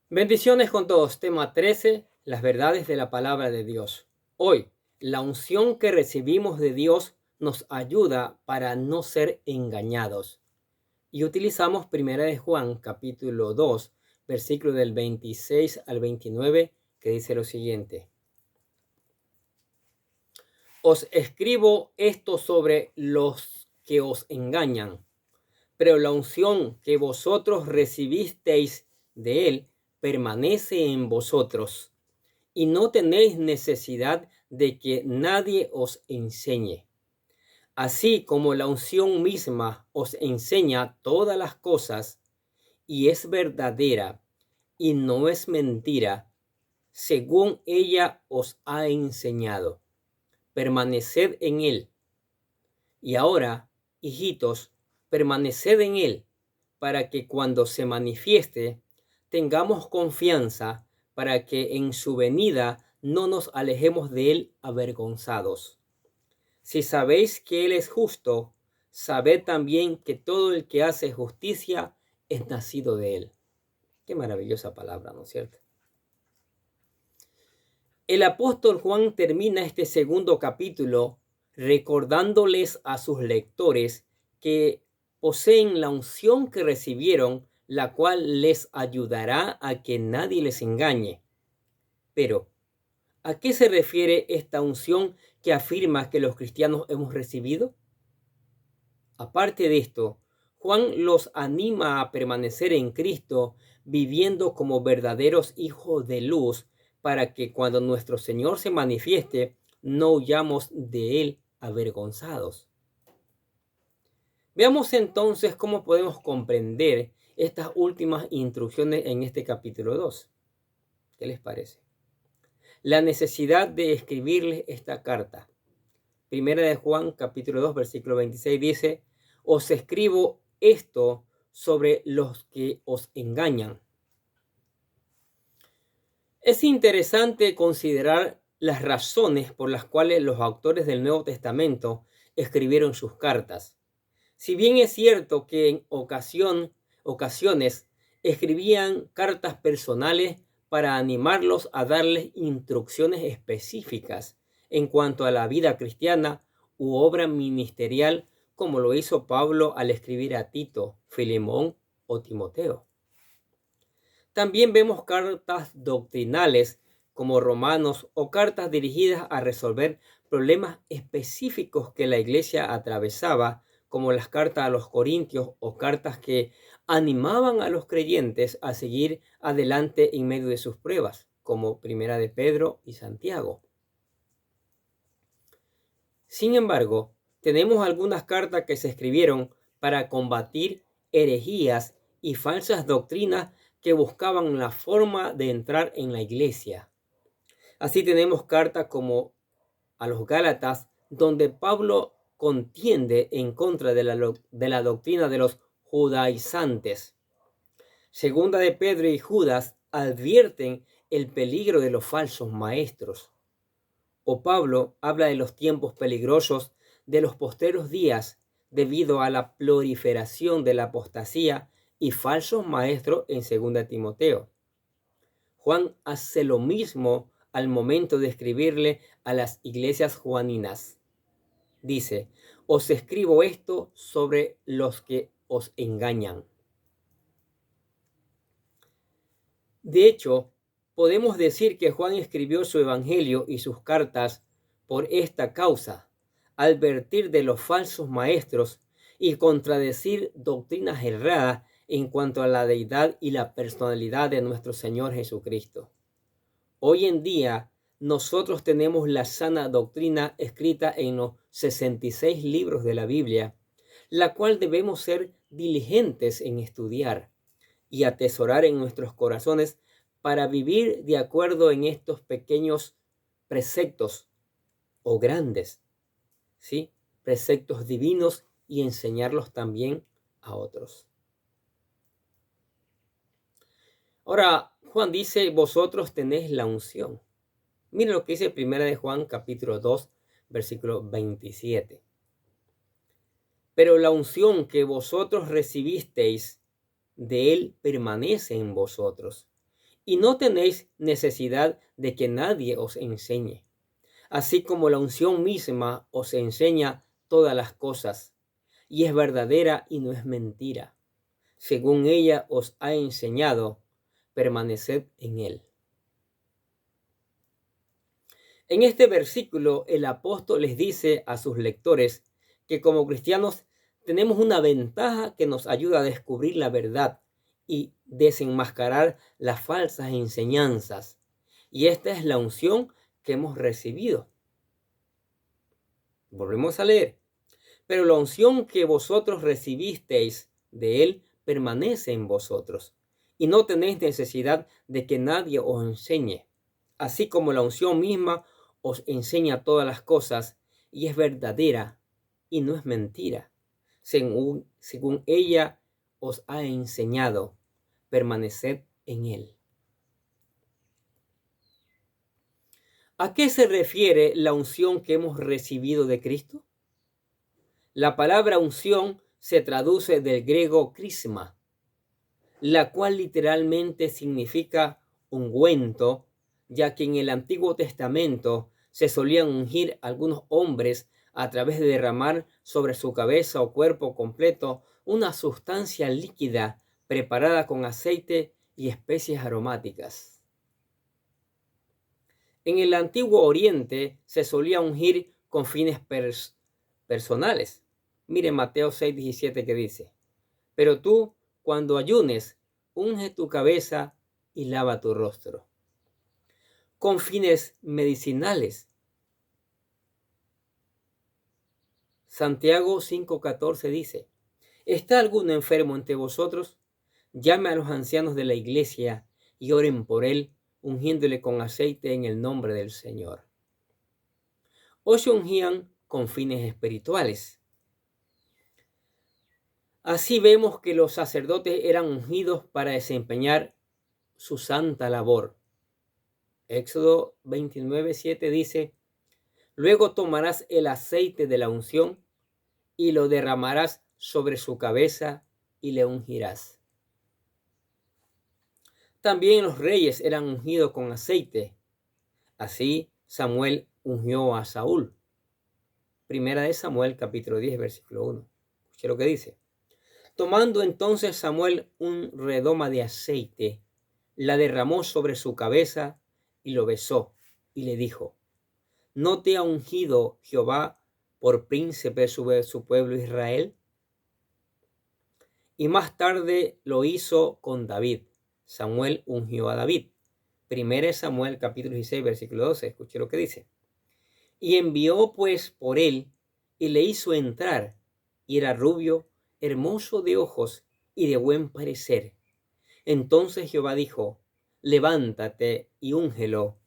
Bendiciones con todos. Tema 13. Las verdades de la palabra de Dios. Hoy, la unción que recibimos de Dios nos ayuda para no ser engañados. Y utilizamos 1 de Juan, capítulo 2, versículo del 26 al 29, que dice lo siguiente. Os escribo esto sobre los que os engañan, pero la unción que vosotros recibisteis de él permanece en vosotros, y no tenéis necesidad de que nadie os enseñe. Así como la unción misma os enseña todas las cosas, y es verdadera, y no es mentira, según ella os ha enseñado. Permaneced en él. Y ahora, hijitos, permaneced en él, para que cuando se manifieste, tengamos confianza para que en su venida no nos alejemos de él avergonzados. Si sabéis que él es justo, sabed también que todo el que hace justicia es nacido de él. Qué maravillosa palabra, ¿no es cierto? El apóstol Juan termina este segundo capítulo recordándoles a sus lectores que poseen la unción que recibieron, la cual les ayudará a que nadie les engañe. Pero, ¿a qué se refiere esta unción que afirma que los cristianos hemos recibido? Aparte de esto, Juan los anima a permanecer en Cristo, viviendo como verdaderos hijos de luz, para que cuando nuestro Señor se manifieste, no huyamos de Él avergonzados. Veamos entonces cómo podemos comprender estas últimas instrucciones en este capítulo 2. ¿Qué les parece? La necesidad de escribirles esta carta. Primera de Juan, capítulo 2, versículo 26 dice: os escribo esto sobre los que os engañan. Es interesante considerar las razones por las cuales los autores del Nuevo Testamento escribieron sus cartas. Si bien es cierto que en ocasiones escribían cartas personales para animarlos a darles instrucciones específicas en cuanto a la vida cristiana u obra ministerial, como lo hizo Pablo al escribir a Tito, Filemón o Timoteo. También vemos cartas doctrinales como Romanos o cartas dirigidas a resolver problemas específicos que la iglesia atravesaba, como las cartas a los Corintios o cartas que animaban a los creyentes a seguir adelante en medio de sus pruebas, como Primera de Pedro y Santiago. Sin embargo, tenemos algunas cartas que se escribieron para combatir herejías y falsas doctrinas que buscaban la forma de entrar en la iglesia. Así tenemos cartas como a los Gálatas, donde Pablo contiende en contra de la doctrina de los judaizantes. Segunda de Pedro y Judas advierten el peligro de los falsos maestros. O Pablo habla de los tiempos peligrosos de los posteros días debido a la proliferación de la apostasía y falsos maestros en 2 Timoteo. Juan hace lo mismo al momento de escribirle a las iglesias juaninas. Dice: os escribo esto sobre los que os engañan. De hecho, podemos decir que Juan escribió su evangelio y sus cartas por esta causa: advertir de los falsos maestros y contradecir doctrinas erradas en cuanto a la deidad y la personalidad de nuestro Señor Jesucristo. Hoy en día, nosotros tenemos la sana doctrina escrita en los 66 libros de la Biblia, la cual debemos ser diligentes en estudiar y atesorar en nuestros corazones para vivir de acuerdo en estos pequeños preceptos o grandes, ¿sí? Preceptos divinos, y enseñarlos también a otros. Ahora, Juan dice: vosotros tenéis la unción. Miren lo que dice 1 de Juan, capítulo 2, versículo 27. Pero la unción que vosotros recibisteis de él permanece en vosotros, y no tenéis necesidad de que nadie os enseñe, así como la unción misma os enseña todas las cosas, y es verdadera y no es mentira. Según ella os ha enseñado, permaneced en él. En este versículo, el apóstol les dice a sus lectores que como cristianos tenemos una ventaja que nos ayuda a descubrir la verdad y desenmascarar las falsas enseñanzas. Y esta es la unción que hemos recibido. Volvemos a leer. Pero la unción que vosotros recibisteis de él permanece en vosotros, y no tenéis necesidad de que nadie os enseñe, así como la unción misma os enseña todas las cosas, y es verdadera y no es mentira. Según ella os ha enseñado, permaneced en él. ¿A qué se refiere la unción que hemos recibido de Cristo? La palabra unción se traduce del griego crisma, la cual literalmente significa ungüento, ya que en el Antiguo Testamento se solían ungir algunos hombres a través de derramar sobre su cabeza o cuerpo completo una sustancia líquida preparada con aceite y especias aromáticas. En el Antiguo Oriente se solía ungir con fines personales. Mire Mateo 6:17 que dice: pero tú, cuando ayunes, unge tu cabeza y lava tu rostro. Con fines medicinales. Santiago 5:14 dice: ¿está alguno enfermo entre vosotros? Llame a los ancianos de la iglesia y oren por él, ungiéndole con aceite en el nombre del Señor. O se ungían con fines espirituales. Así vemos que los sacerdotes eran ungidos para desempeñar su santa labor. Éxodo 29:7 dice: luego tomarás el aceite de la unción y lo derramarás sobre su cabeza y le ungirás. También los reyes eran ungidos con aceite. Así Samuel ungió a Saúl. Primera de Samuel, capítulo 10, versículo 1. Escuche lo que dice: tomando entonces Samuel un redoma de aceite, la derramó sobre su cabeza y lo besó, y le dijo: ¿no te ha ungido Jehová por príncipe sobre su pueblo Israel? Y más tarde lo hizo con David. Samuel ungió a David. Primera de Samuel, capítulo 16, versículo 12. Escuché lo que dice: y envió pues por él, y le hizo entrar, y era rubio, hermoso de ojos y de buen parecer. Entonces Jehová dijo: levántate y úngelo,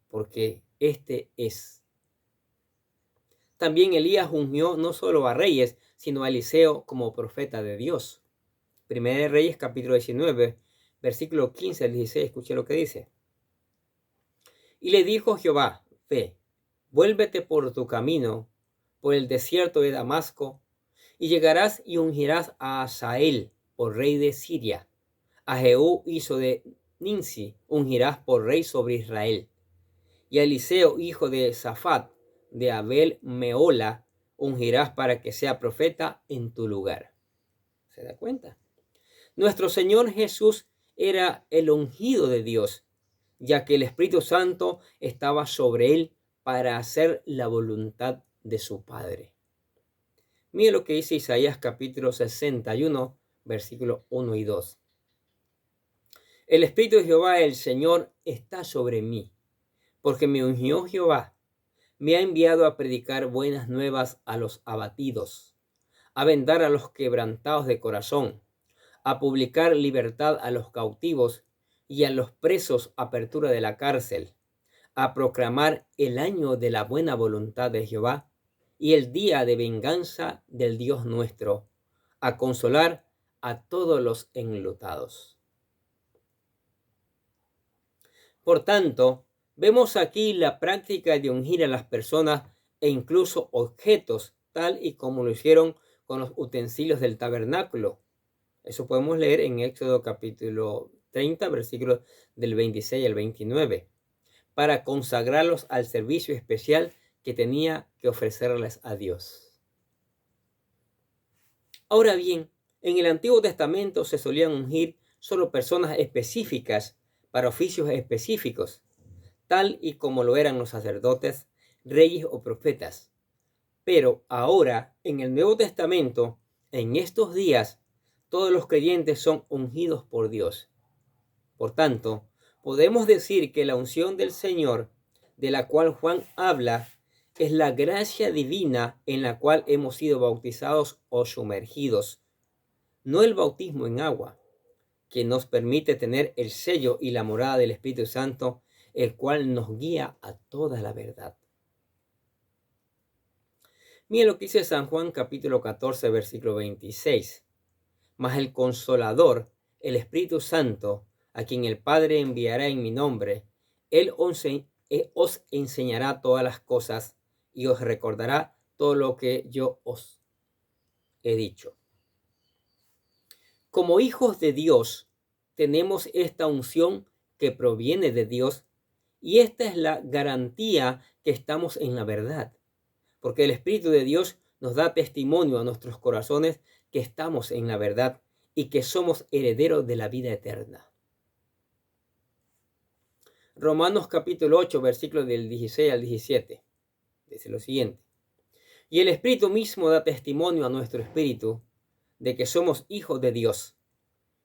porque este es. También Elías ungió no solo a reyes, sino a Eliseo como profeta de Dios. Primera de Reyes, capítulo 19, versículo 15 al 16. Escuché lo que dice: y le dijo Jehová: ve, vuélvete por tu camino, por el desierto de Damasco, y llegarás y ungirás a Hazael por rey de Siria. A Jehú, hijo de Nimsi, ungirás por rey sobre Israel. Y a Eliseo, hijo de Safat, de Abel Meola, ungirás para que sea profeta en tu lugar. ¿Se da cuenta? Nuestro Señor Jesús era el ungido de Dios, ya que el Espíritu Santo estaba sobre él para hacer la voluntad de su Padre. Mire lo que dice Isaías capítulo 61, versículos 1 y 2. El Espíritu de Jehová, el Señor, está sobre mí, porque me ungió Jehová. Me ha enviado a predicar buenas nuevas a los abatidos, a vendar a los quebrantados de corazón, a publicar libertad a los cautivos y a los presos apertura de la cárcel, a proclamar el año de la buena voluntad de Jehová y el día de venganza del Dios nuestro, a consolar a todos los enlutados. Por tanto, vemos aquí la práctica de ungir a las personas e incluso objetos, tal y como lo hicieron con los utensilios del tabernáculo. Eso podemos leer en Éxodo capítulo 30, versículos del 26 al 29, para consagrarlos al servicio especial que tenía que ofrecerles a Dios. Ahora bien, en el Antiguo Testamento se solían ungir solo personas específicas para oficios específicos, tal y como lo eran los sacerdotes, reyes o profetas. Pero ahora, en el Nuevo Testamento, en estos días, todos los creyentes son ungidos por Dios. Por tanto, podemos decir que la unción del Señor, de la cual Juan habla, es la gracia divina en la cual hemos sido bautizados o sumergidos, no el bautismo en agua, que nos permite tener el sello y la morada del Espíritu Santo, el cual nos guía a toda la verdad. Miren lo que dice San Juan capítulo 14, versículo 26. Mas el Consolador, el Espíritu Santo, a quien el Padre enviará en mi nombre, Él os enseñará todas las cosas y os recordará todo lo que yo os he dicho. Como hijos de Dios, tenemos esta unción que proviene de Dios y esta es la garantía que estamos en la verdad, porque el Espíritu de Dios nos da testimonio a nuestros corazones que estamos en la verdad y que somos herederos de la vida eterna. Romanos capítulo 8, versículos del 16 al 17, dice lo siguiente. Y el Espíritu mismo da testimonio a nuestro espíritu de que somos hijos de Dios.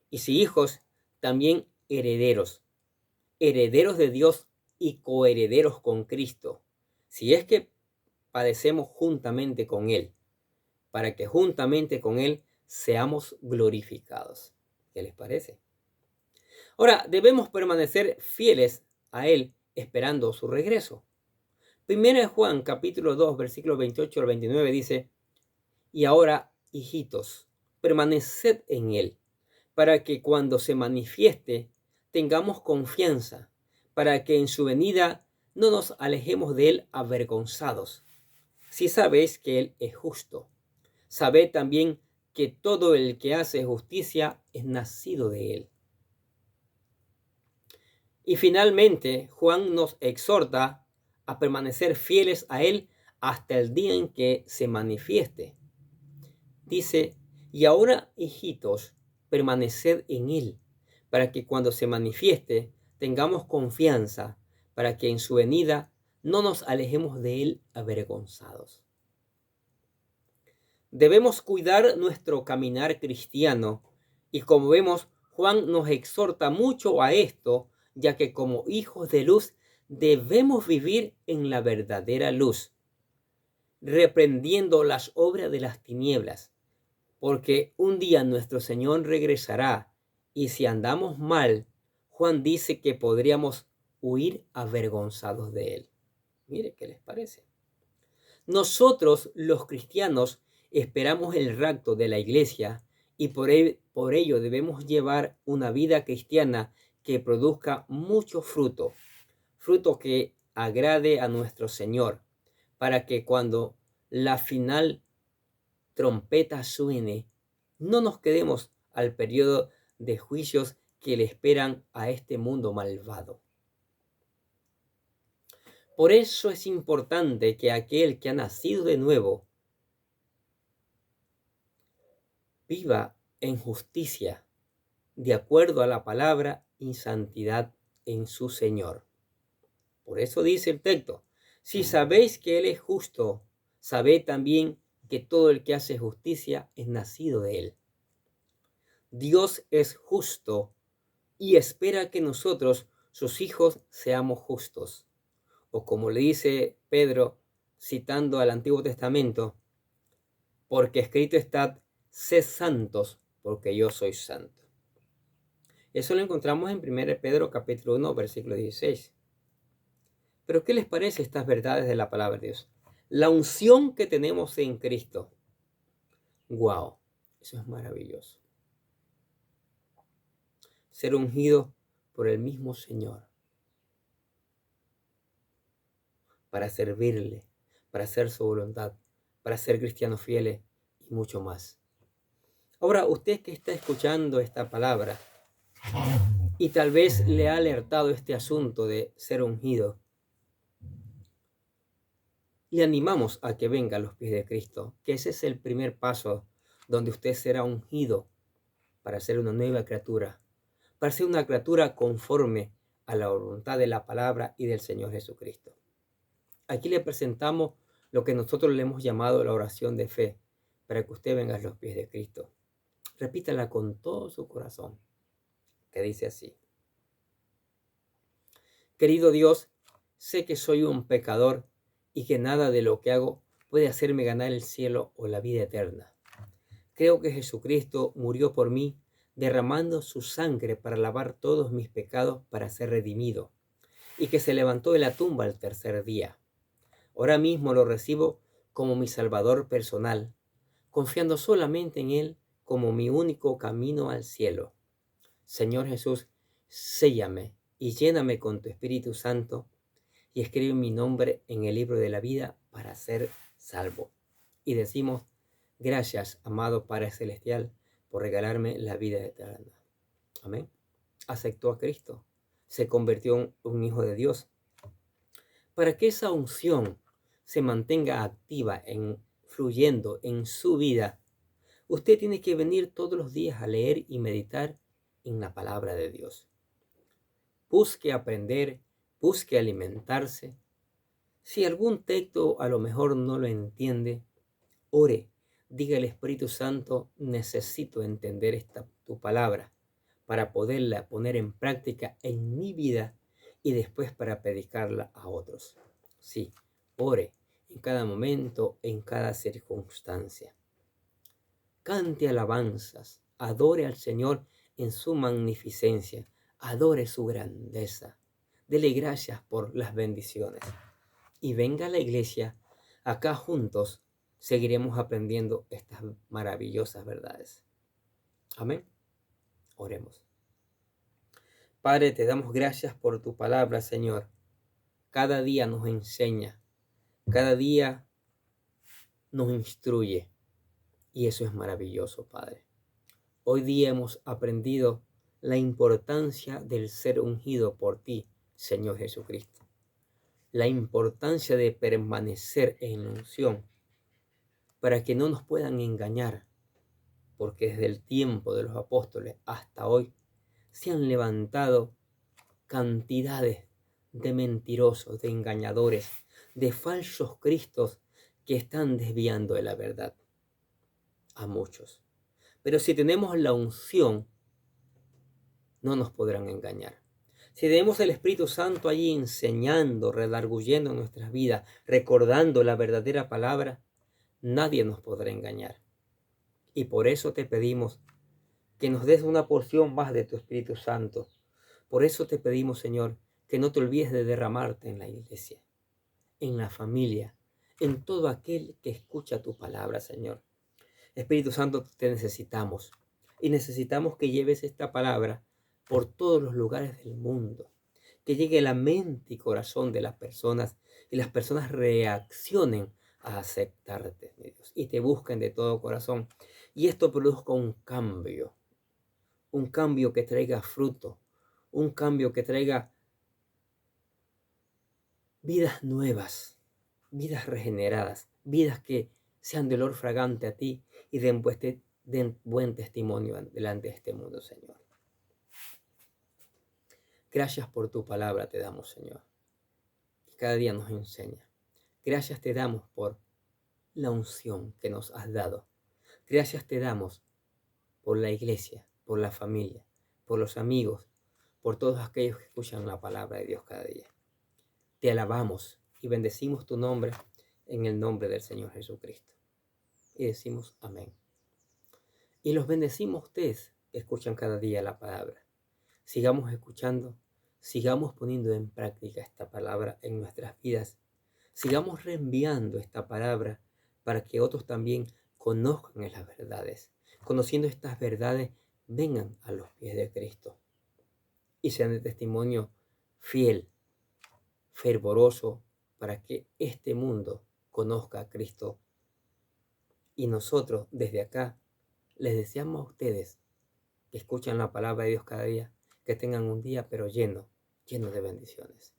Y si hijos, también herederos. Herederos de Dios y coherederos con Cristo. Si es que padecemos juntamente con Él, para que juntamente con Él seamos glorificados. ¿Qué les parece? Ahora, debemos permanecer fieles a Él esperando su regreso. Primero de Juan, capítulo 2, versículos 28 al 29 dice, y ahora, hijitos, permaneced en Él, para que cuando se manifieste tengamos confianza, para que en su venida no nos alejemos de Él avergonzados. Si sabéis que Él es justo, sabed también que todo el que hace justicia es nacido de Él. Y finalmente, Juan nos exhorta a permanecer fieles a Él hasta el día en que se manifieste. Dice, y ahora, hijitos, permaneced en Él, para que cuando se manifieste tengamos confianza, para que en su venida no nos alejemos de Él avergonzados. Debemos cuidar nuestro caminar cristiano y como vemos, Juan nos exhorta mucho a esto, ya que como hijos de luz debemos vivir en la verdadera luz, reprendiendo las obras de las tinieblas, porque un día nuestro Señor regresará y si andamos mal, Juan dice que podríamos huir avergonzados de Él. Mire, ¿qué les parece? Nosotros, los cristianos, esperamos el rapto de la iglesia y por ello debemos llevar una vida cristiana que produzca mucho fruto, fruto que agrade a nuestro Señor, para que cuando la final trompeta suene, no nos quedemos al periodo de juicios que le esperan a este mundo malvado. Por eso es importante que aquel que ha nacido de nuevo viva en justicia, de acuerdo a la palabra y santidad en su Señor. Por eso dice el texto, si sabéis que Él es justo, sabed también que todo el que hace justicia es nacido de Él. Dios es justo y espera que nosotros, sus hijos, seamos justos. O como le dice Pedro, citando al Antiguo Testamento, porque escrito está, sed santos, porque yo soy santo. Eso lo encontramos en 1 Pedro capítulo 1, versículo 16. Pero ¿qué les parece estas verdades de la palabra de Dios? La unción que tenemos en Cristo. ¡Wow! Eso es maravilloso. Ser ungido por el mismo Señor. Para servirle, para hacer su voluntad, para ser cristianos fieles y mucho más. Ahora, usted que está escuchando esta palabra y tal vez le ha alertado este asunto de ser ungido, le animamos a que venga a los pies de Cristo, que ese es el primer paso donde usted será ungido para ser una nueva criatura, para ser una criatura conforme a la voluntad de la palabra y del Señor Jesucristo. Aquí le presentamos lo que nosotros le hemos llamado la oración de fe, para que usted venga a los pies de Cristo. Repítala con todo su corazón, que dice así: querido Dios, sé que soy un pecador y que nada de lo que hago puede hacerme ganar el cielo o la vida eterna. Creo que Jesucristo murió por mí, derramando su sangre para lavar todos mis pecados para ser redimido, y que se levantó de la tumba al tercer día. Ahora mismo lo recibo como mi Salvador personal, confiando solamente en Él como mi único camino al cielo. Señor Jesús, séllame y lléname con tu Espíritu Santo y escribe mi nombre en el libro de la vida para ser salvo. Y decimos: gracias, amado Padre Celestial, por regalarme la vida eterna. Amén. Aceptó a Cristo, se convirtió en un hijo de Dios. Para que esa unción se mantenga activa, fluyendo en su vida, usted tiene que venir todos los días a leer y meditar en la palabra de Dios. Busque aprender, busque alimentarse. Si algún texto a lo mejor no lo entiende, ore, diga al Espíritu Santo: necesito entender tu palabra para poderla poner en práctica en mi vida y después para predicarla a otros. Sí, ore en cada momento, en cada circunstancia. Cante alabanzas, adore al Señor en su magnificencia, adore su grandeza. Dele gracias por las bendiciones. Y venga a la iglesia, acá juntos seguiremos aprendiendo estas maravillosas verdades. Amén. Oremos. Padre, te damos gracias por tu palabra, Señor. Cada día nos enseña, cada día nos instruye. Y eso es maravilloso, Padre. Hoy día hemos aprendido la importancia del ser ungido por ti, Señor Jesucristo. La importancia de permanecer en la unción para que no nos puedan engañar, porque desde el tiempo de los apóstoles hasta hoy se han levantado cantidades de mentirosos, de engañadores, de falsos cristos que están desviando de la verdad a muchos. Pero si tenemos la unción, no nos podrán engañar. Si tenemos el Espíritu Santo allí enseñando, redarguyendo nuestras vidas, recordando la verdadera palabra, nadie nos podrá engañar. Y por eso te pedimos que nos des una porción más de tu Espíritu Santo. Por eso te pedimos, Señor, que no te olvides de derramarte en la iglesia, en la familia, en todo aquel que escucha tu palabra, Señor. Espíritu Santo, te necesitamos. Y necesitamos que lleves esta palabra por todos los lugares del mundo. Que llegue a la mente y corazón de las personas y las personas reaccionen a aceptarte, mi Dios, y te busquen de todo corazón. Y esto produzca un cambio que traiga fruto, un cambio que traiga vidas nuevas, vidas regeneradas, vidas que sean de olor fragante a ti y den buen testimonio delante de este mundo, Señor. Gracias por tu palabra te damos, Señor, que cada día nos enseña. Gracias te damos por la unción que nos has dado. Gracias te damos por la iglesia, por la familia, por los amigos, por todos aquellos que escuchan la palabra de Dios cada día. Te alabamos y bendecimos tu nombre en el nombre del Señor Jesucristo. Y decimos amén. Y los bendecimos ustedes que escuchan cada día la palabra. Sigamos escuchando, sigamos poniendo en práctica esta palabra en nuestras vidas. Sigamos reenviando esta palabra para que otros también conozcan las verdades. Conociendo estas verdades, vengan a los pies de Cristo y sean de testimonio fiel, fervoroso, para que este mundo conozca a Cristo y nosotros desde acá les deseamos a ustedes que escuchan la palabra de Dios cada día, que tengan un día pero lleno de bendiciones.